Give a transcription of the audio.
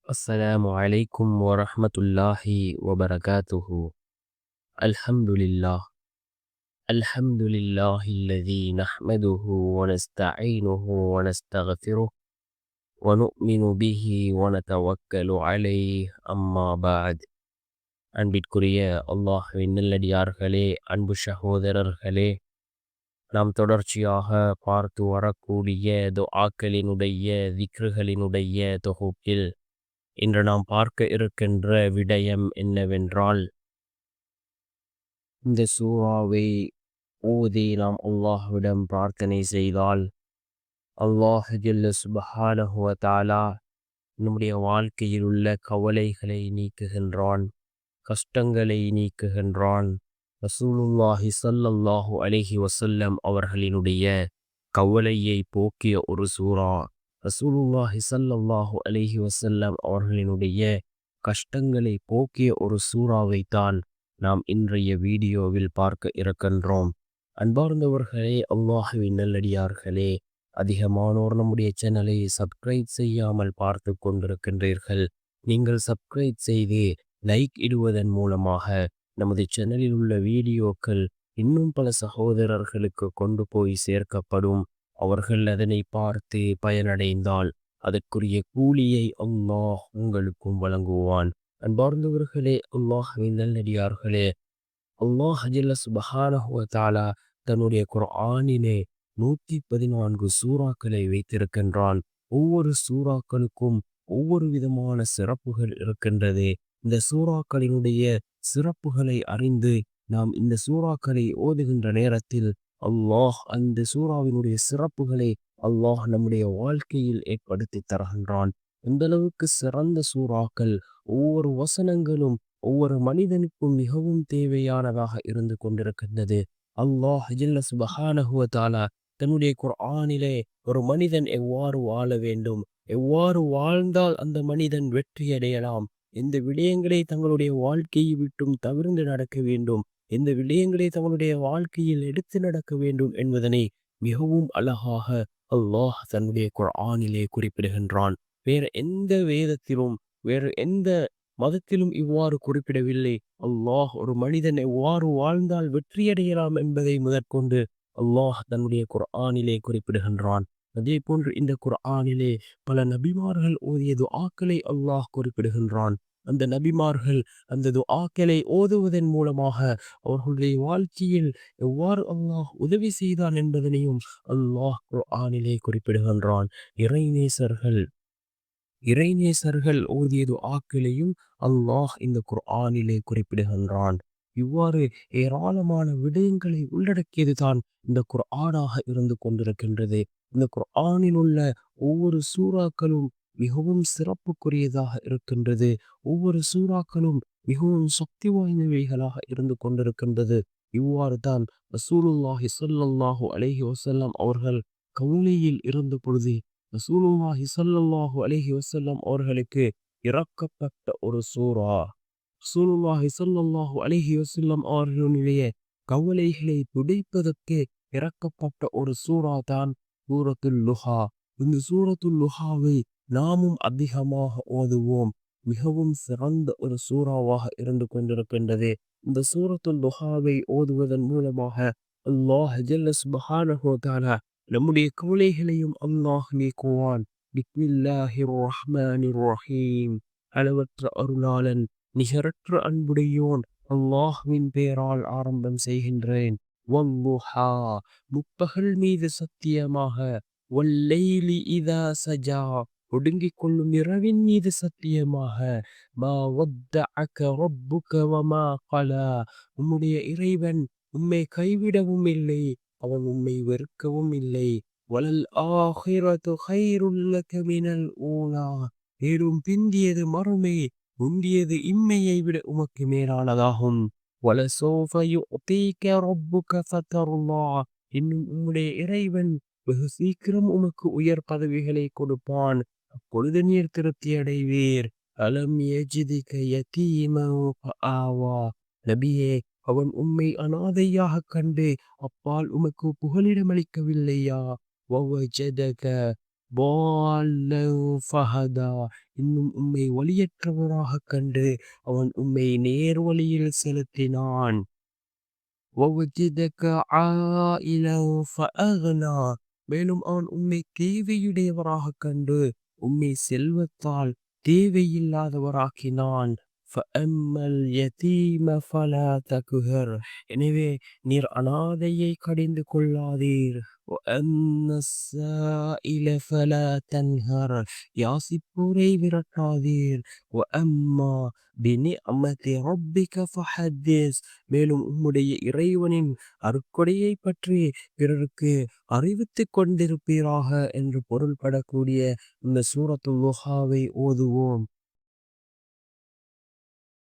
السلام عليكم ورحمة الله وبركاته. الحمد لله. الحمد لله الذي نحمده ونستعينه ونستغفره ونؤمن به ونتوكل عليه أما بعد. அன்பிற்குரிய அல்லாஹ்வின் நல்லடியார்களே, அன்பு சகோதரர்களே, நாம் தொடர்ச்சியாக பார்த்து வரக்கூடிய துஆக்களினுடைய திக்ருகளினுடைய தொகுப்பில் இன்று நாம் பார்க்க இருக்கின்ற விடயம் என்னவென்றால், இந்த சூறாவை ஓதி நாம் அல்லாஹ்விடம் பிரார்த்தனை செய்தால் அல்லாஹ் ஜல்ல சுப்ஹானஹு வ தஆலா நம்முடைய வாழ்க்கையில் உள்ள கவலைகளை நீக்குகின்றான், கஷ்டங்களை நீக்குகின்றான். ரசூலுல்லாஹி ஸல்லல்லாஹு அலைஹி வஸல்லம் அவர்களினுடைய கவலையை போக்கிய ஒரு சூரா. ரசூலுல்லாஹி ஸல்லல்லாஹு அலைஹி வஸல்லம் அவர்களினுடைய கஷ்டங்களை போக்கிய ஒரு சூறாவை தான் நாம் இன்றைய வீடியோவில் பார்க்க இருக்கின்றோம். அன்பார்ந்தவர்களே, அல்லாஹுவின் நல்லடியார்களே, அதிகமானோர் நம்முடைய சேனலை சப்ஸ்கிரைப் செய்யாமல் பார்த்து கொண்டிருக்கின்றீர்கள். நீங்கள் சப்ஸ்கிரைப் செய்து லைக் இடுவதன் மூலமாக நமது சேனலில் உள்ள வீடியோக்கள் இன்னும் பல சகோதரர்களுக்கு கொண்டு போய் சேர்க்கப்படும். அவர்கள் அதனை பார்த்து பயனடைந்தால் அதற்குரிய கூலியை அல்லாஹ் உங்களுக்கும் வழங்குவான். அன்பார்ந்தவர்களே, அல்லாஹ்வின் நல்லடியார்களே, அல்லாஹ் ஜல்ல சுப்ஹானஹு வ தஆலா தன்னுடைய குர்ஆனிலே 114 சூறாக்களை வைத்திருக்கின்றான். ஒவ்வொரு சூறாக்களுக்கும் ஒவ்வொரு விதமான சிறப்புகள் இருக்கின்றது. இந்த சூறாக்களினுடைய சிறப்புகளை அறிந்து நாம் இந்த சூறாக்களை ஓதுகின்ற நேரத்தில் அல்லாஹ் அந்த சூறாவினுடைய சிறப்புகளை அல்லாஹ் நம்முடைய வாழ்க்கையில் ஏற்படுத்தி தருகின்றான். இந்த அளவுக்கு சிறந்த சூறாக்கள், ஒவ்வொரு வசனங்களும் ஒவ்வொரு மனிதனுக்கும் மிகவும் தேவையானதாக இருந்து கொண்டிருக்கின்றது. அல்லாஹ் ஜல்ல சுப்ஹானஹு வ தஆலா தன்னுடைய குர்ஆனிலே ஒரு மனிதன் எவ்வாறு வாழ வேண்டும், எவ்வாறு வாழ்ந்தால் அந்த மனிதன் வெற்றி அடையலாம், எந்த விடயங்களை தங்களுடைய வாழ்க்கையை விட்டும் தவிர்ந்து நடக்க வேண்டும், எந்த விடயங்களை தங்களுடைய வாழ்க்கையில் எடுத்து நடக்க வேண்டும் என்பதனை மிகவும் அழகாக அல்லாஹ் தன்னுடைய குர்ஆனிலே குறிப்பிடுகின்றான். வேறு எந்த வேதத்திலும் வேறு எந்த மதத்திலும் இவ்வாறு குறிப்பிடவில்லை. அல்லாஹ் ஒரு மனிதன் எவ்வாறு வாழ்ந்தால் வெற்றியடையலாம் என்பதை முதற்கொண்டு அல்லாஹ் தன்னுடைய குர்ஆனிலே குறிப்பிடுகின்றான். அதே போன்று இந்த குர்ஆனிலே பல நபிமார்கள் ஓதிய துஆக்களை அல்லாஹ் குறிப்பிடுகின்றான். அந்த நபிமார்கள் அந்த துஆக்களை ஓதுவதன் மூலமாக அவர்களுடைய வாழ்க்கையில் எவ்வாறு அல்லாஹ் உதவி செய்தான் என்பதனையும் அல்லாஹ் குர்ஆனிலே குறிப்பிடுகின்றான். இறைநேசர்கள் இறைநேசர்கள் ஓதிய துஆக்களையும் அல்லாஹ் இந்த குர்ஆனிலே குறிப்பிடுகின்றான். இவ்வாறு ஏராளமான விடயங்களை உள்ளடக்கியதுதான் இந்த குர்ஆனாக இருந்து கொண்டிருக்கின்றது. இந்த குர்ஆனில் உள்ள ஒவ்வொரு சூறாக்களும் மிகவும் சிறப்புக்குரியதாக இருக்கின்றது. ஒவ்வொரு சூறாக்களும் மிகவும் சக்தி வாய்ந்தவைகளாக இருந்து கொண்டிருக்கின்றது. இவ்வாறு தான் ரசூலுல்லாஹி ஸல்லல்லாஹு அலைஹி வஸல்லம் அவர்கள் கவலையில் இருந்த பொழுது ரசூலுல்லாஹி ஸல்லல்லாஹு அலைஹி வஸல்லம் அவர்களுக்கு இறக்கப்பட்ட ஒரு சூரா. ரசூலுல்லாஹி ஸல்லல்லாஹு அலைஹி வஸல்லம் அவர்களுடைய கவலைகளை துடைப்பதற்கு இறக்கப்பட்ட ஒரு சூரா தான் சூரத்துல் லுஹா. இந்த சூரத்துல் லுஹாவை நாமும் அதிகமாக ஓதுவோம். மிகவும் சிறந்த ஒரு சூறாவாக இருந்து கொண்டிருக்கின்றது. இந்த சூரத்துல் லுஹாவை ஓதுவதன் மூலமாக அல்லாஹ் ஜல்ல சுப்ஹானஹு வ தஆலா நம்முடைய கவலைகளையும் அல்லாஹ் நீக்குவான். பிஸ்மில்லாஹிர் ரஹ்மானிர் ரஹீம். அளவற்ற அருளாளன் நிகரற்ற அன்புடையோன் அல்லாஹ்வின் பெயரால் ஆரம்பம் செய்கின்றேன். வல்லுஹா, முப்பகல் மீது சத்தியமாக. வல்லைலி இதா சஜா, ஒடுங்கிக் கொள்ளும் இரவின் மீது சத்தியமாக. மா வத்தஅக ரப்புக வமா கலா, உம்முடைய இறைவன் உம்மை கைவிடவும் இல்லை, அவன் உம்மை வெறுக்கவும் இல்லை. வலல் ஆஹிரத்து கைருல் லக மினல் ஊலா, மேலும் பிந்தியது மறுமை, முந்தியது இம்மையை விட உமக்கு மேலானதாகும். வலசௌஃப யுஅதீக ரப்புக ஃபதர்லா, இன்னும் உம்முடைய இறைவன் வெகு சீக்கிரம் உமக்கு உயர் பதவிகளை கொடுப்பான், அப்பொழுது நீர் திருப்தி அடைவீர். அலம் யஜிதிக யதீமன் ஃபஆவா, நபியே, அவன் உம்மை அனாதையாக கண்டு அப்பால் உமக்கு புகலிடமளிக்கவில்லையா? வவஜதக ضالًا فهدى, இன்னும் உம்மை வழியற்றவராகக் கண்டு அவன் உம்மை நேர்வழியில் செலுத்தினான். وَوَجَدَكَ عَائِلًا فَأَغْنَى மேலும் அவன் உம்மை தேவையுடையவராகக் கண்டு உம்மை செல்வத்தால் தேவையில்லாதவராக்கினான். فَأَمَّا الْيَتِيمَ فَلَا تَقْهَرْ எனவே நீர் அனாதையை கடிந்து கொள்ளாதீர். وَأَمَّا السَّائِلَ فَلَا تَنْهَرْ யாசிப்போரை விரட்டாதீர். وَأَمَّا بِنِعْمَةِ رَبِّكَ فَحَدِّثْ மேலும் உம்முடைய இறைவனின் அருட்கொடையை பற்றி பிறருக்கு அறிவித்துக் கொண்டிருப்பீராக என்று பொருள்படக்கூடிய இந்த சூரத்துல் லுஹாவை ஓதுவோம்.